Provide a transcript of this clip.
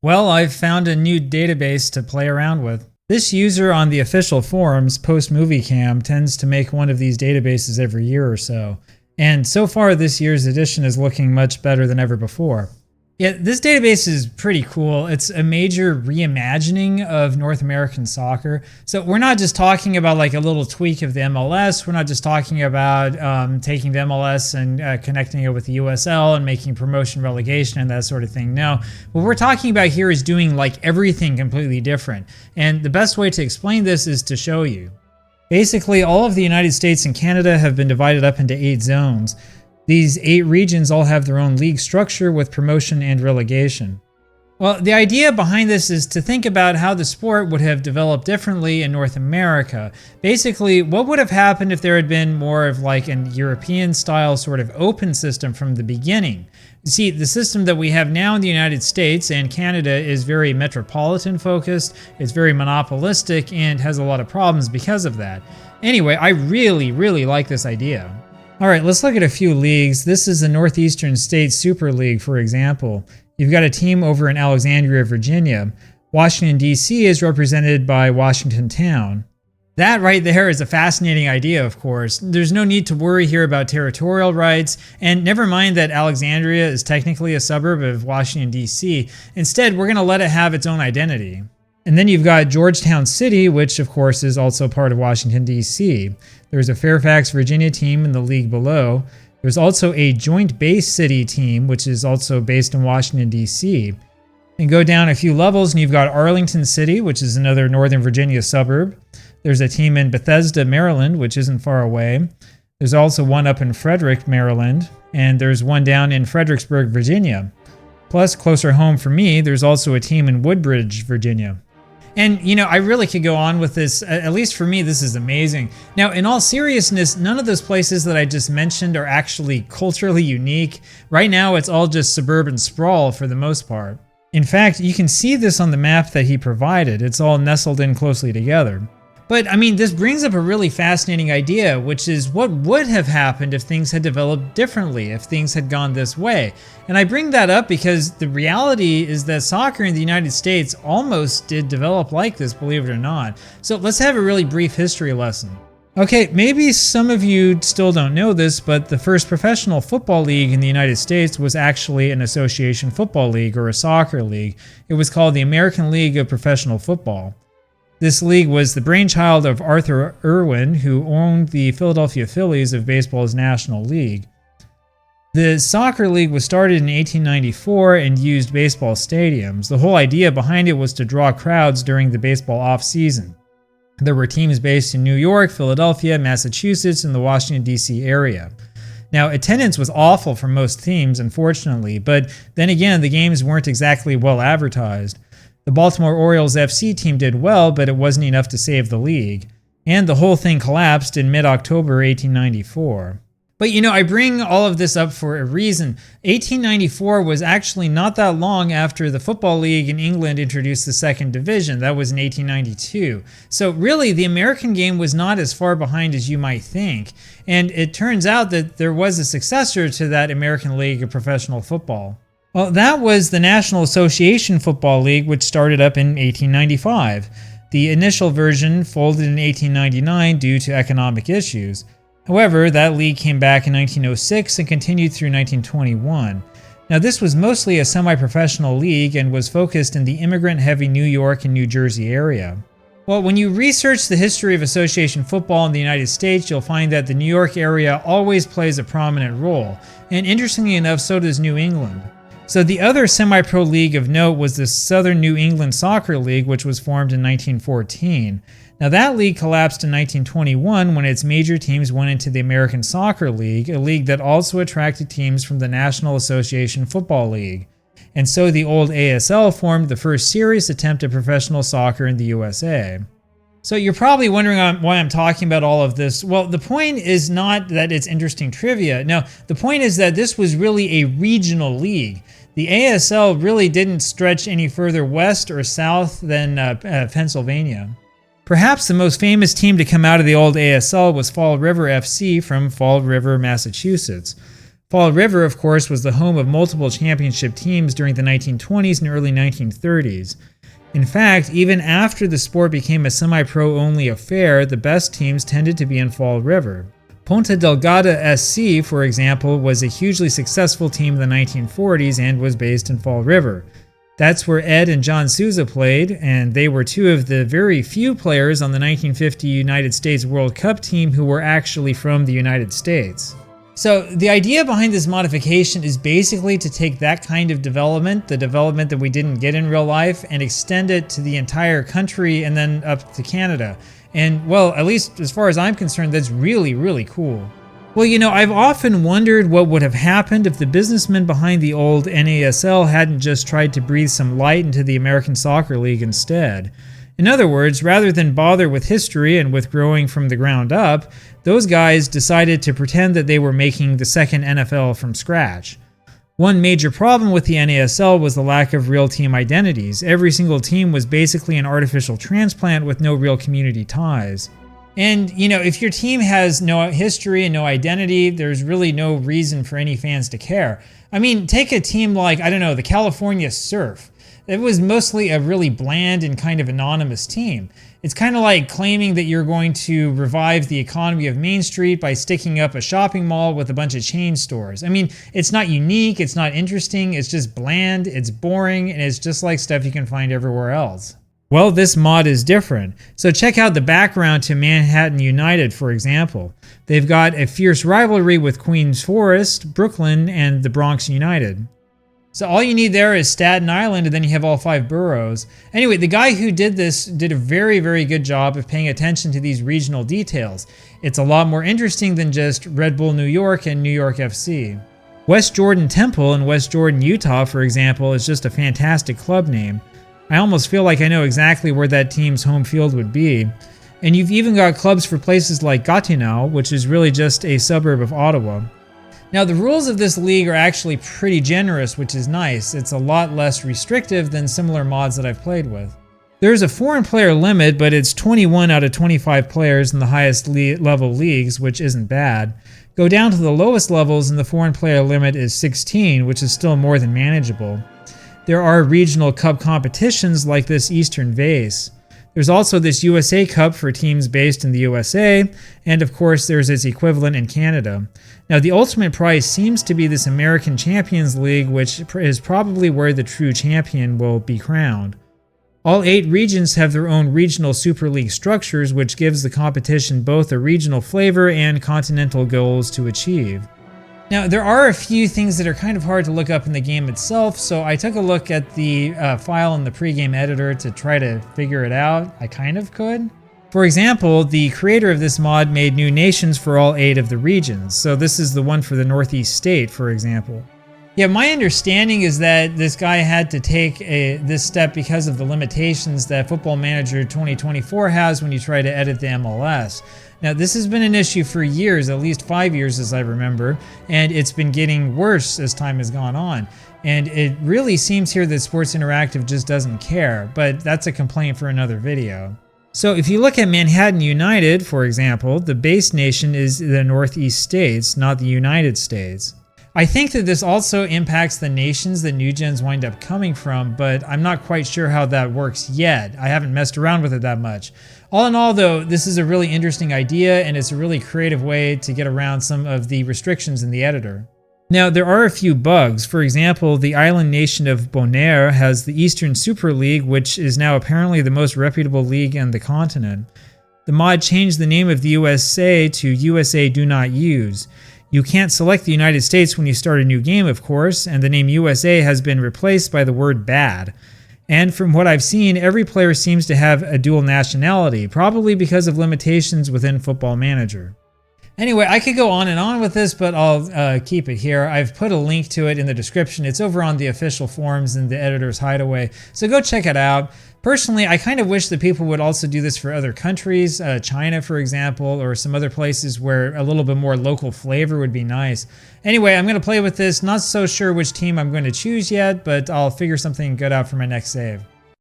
Well, I've found a new database to play around with. This user on the official forums, PostMovieCam, tends to make one of these databases every year or so. And so far, this year's edition is looking much better than ever before. Yeah, this database is pretty cool. It's a major reimagining of North American soccer. So we're not just talking about like a little tweak of the MLS. We're not just talking about taking the MLS and connecting it with the USL and making promotion, relegation, and that sort of thing. No, what we're talking about here is doing like everything completely different. And the best way to explain this is to show you. Basically, all of the United States and Canada have been divided up into 8 zones. These 8 regions all have their own league structure with promotion and relegation. Well, the idea behind this is to think about how the sport would have developed differently in North America. Basically, what would have happened if there had been more of like an European-style sort of open system from the beginning? You see, the system that we have now in the United States and Canada is very metropolitan-focused, it's very monopolistic, and has a lot of problems because of that. Anyway, I really like this idea. All right, let's look at a few leagues. This is the Northeastern States Super League, for example. You've got a team over in Alexandria, Virginia. Washington, D.C. is represented by Washington Town. That right there is a fascinating idea, of course. There's no need to worry here about territorial rights, and never mind that Alexandria is technically a suburb of Washington, D.C. Instead, we're going to let it have its own identity. And then you've got Georgetown City, which of course is also part of Washington, D.C. There's a Fairfax, Virginia team in the league below. There's also a Joint Base City team, which is also based in Washington, D.C. And go down a few levels and you've got Arlington City, which is another Northern Virginia suburb. There's a team in Bethesda, Maryland, which isn't far away. There's also one up in Frederick, Maryland. And there's one down in Fredericksburg, Virginia. Plus, closer home for me, there's also a team in Woodbridge, Virginia. And, you know, I really could go on with this. At least for me, this is amazing. Now, in all seriousness, none of those places that I just mentioned are actually culturally unique. Right now, it's all just suburban sprawl for the most part. In fact, you can see this on the map that he provided. It's all nestled in closely together. But, I mean, this brings up a really fascinating idea, which is what would have happened if things had developed differently, if things had gone this way. And I bring that up because the reality is that soccer in the United States almost did develop like this, believe it or not. So let's have a really brief history lesson. Okay, maybe some of you still don't know this, but the first professional football league in the United States was actually an association football league or a soccer league. It was called the American League of Professional Football. This league was the brainchild of Arthur Irwin, who owned the Philadelphia Phillies of baseball's National League. The soccer league was started in 1894 and used baseball stadiums. The whole idea behind it was to draw crowds during the baseball off-season. There were teams based in New York, Philadelphia, Massachusetts, and the Washington, D.C. area. Now, attendance was awful for most teams, unfortunately, but then again, the games weren't exactly well advertised. The Baltimore Orioles FC team did well, but it wasn't enough to save the league. And the whole thing collapsed in mid-October 1894. But you know, I bring all of this up for a reason. 1894 was actually not that long after the Football League in England introduced the second division. That was in 1892. So really, the American game was not as far behind as you might think. And it turns out that there was a successor to that American League of Professional Football. Well, that was the National Association Football League, which started up in 1895. The initial version folded in 1899 due to economic issues. However, that league came back in 1906 and continued through 1921. Now, this was mostly a semi-professional league and was focused in the immigrant-heavy New York and New Jersey area. Well, when you research the history of association football in the United States, you'll find that the New York area always plays a prominent role. And interestingly enough, so does New England. So the other semi-pro league of note was the Southern New England Soccer League, which was formed in 1914. Now that league collapsed in 1921 when its major teams went into the American Soccer League, a league that also attracted teams from the National Association Football League. And so the old ASL formed the first serious attempt at professional soccer in the USA. So you're probably wondering why I'm talking about all of this. Well, the point is not that it's interesting trivia. No, the point is that this was really a regional league. The ASL really didn't stretch any further west or south than Pennsylvania. Perhaps the most famous team to come out of the old ASL was Fall River FC from Fall River, Massachusetts. Fall River, of course, was the home of multiple championship teams during the 1920s and early 1930s. In fact, even after the sport became a semi-pro only affair, the best teams tended to be in Fall River. Ponta Delgada SC, for example, was a hugely successful team in the 1940s and was based in Fall River. That's where Ed and John Souza played, and they were two of the very few players on the 1950 United States World Cup team who were actually from the United States. So the idea behind this modification is basically to take that kind of development, the development that we didn't get in real life, and extend it to the entire country and then up to Canada. And well, at least as far as I'm concerned, that's really, really cool. Well, you know, I've often wondered what would have happened if the businessmen behind the old NASL hadn't just tried to breathe some light into the American Soccer League instead. In other words, rather than bother with history and with growing from the ground up, those guys decided to pretend that they were making the second NFL from scratch. One major problem with the NASL was the lack of real team identities. Every single team was basically an artificial transplant with no real community ties. And, you know, if your team has no history and no identity, there's really no reason for any fans to care. I mean, take a team like, I don't know, the California Surf. It was mostly a really bland and kind of anonymous team. It's kind of like claiming that you're going to revive the economy of Main Street by sticking up a shopping mall with a bunch of chain stores. I mean, it's not unique, it's not interesting, it's just bland, it's boring, and it's just like stuff you can find everywhere else. Well, this mod is different. So check out the background to Manhattan United, for example. They've got a fierce rivalry with Queens Forest, Brooklyn, and the Bronx United. So all you need there is Staten Island, and then you have all 5 boroughs. Anyway, the guy who did this did a very, very good job of paying attention to these regional details. It's a lot more interesting than just Red Bull New York and New York FC. West Jordan Temple in West Jordan, Utah, for example, is just a fantastic club name. I almost feel like I know exactly where that team's home field would be. And you've even got clubs for places like Gatineau, which is really just a suburb of Ottawa. Now, the rules of this league are actually pretty generous, which is nice. It's a lot less restrictive than similar mods that I've played with. There's a foreign player limit, but it's 21 out of 25 players in the highest level leagues, which isn't bad. Go down to the lowest levels and the foreign player limit is 16, which is still more than manageable. There are regional cup competitions like this Eastern Vase. There's also this USA Cup for teams based in the USA, and of course there's its equivalent in Canada. Now the ultimate prize seems to be this American Champions League, which is probably where the true champion will be crowned. All 8 regions have their own regional Super League structures, which gives the competition both a regional flavor and continental goals to achieve. Now, there are a few things that are kind of hard to look up in the game itself, so I took a look at the file in the pregame editor to try to figure it out. I kind of could. For example, the creator of this mod made new nations for all 8 of the regions, so this is the one for the Northeast state, for example. Yeah, my understanding is that this guy had to take this step because of the limitations that Football Manager 2024 has when you try to edit the MLS. Now, this has been an issue for years, at least 5 years as I remember, and it's been getting worse as time has gone on. And it really seems here that Sports Interactive just doesn't care, but that's a complaint for another video. So if you look at Manhattan United, for example, the base nation is the Northeast states, not the United States. I think that this also impacts the nations that new gens wind up coming from, but I'm not quite sure how that works yet. I haven't messed around with it that much. All in all, though, this is a really interesting idea, and it's a really creative way to get around some of the restrictions in the editor. Now, there are a few bugs. For example, the island nation of Bonaire has the Eastern Super League, which is now apparently the most reputable league on the continent. The mod changed the name of the USA to USA Do Not Use. You can't select the United States when you start a new game, of course, and the name USA has been replaced by the word bad. And from what I've seen, every player seems to have a dual nationality, probably because of limitations within Football Manager. Anyway, I could go on and on with this, but I'll keep it here. I've put a link to it in the description. It's over on the official forums in the editor's hideaway, so go check it out. Personally, I kind of wish that people would also do this for other countries, China, for example, or some other places where a little bit more local flavor would be nice. Anyway, I'm going to play with this. Not so sure which team I'm going to choose yet, but I'll figure something good out for my next save.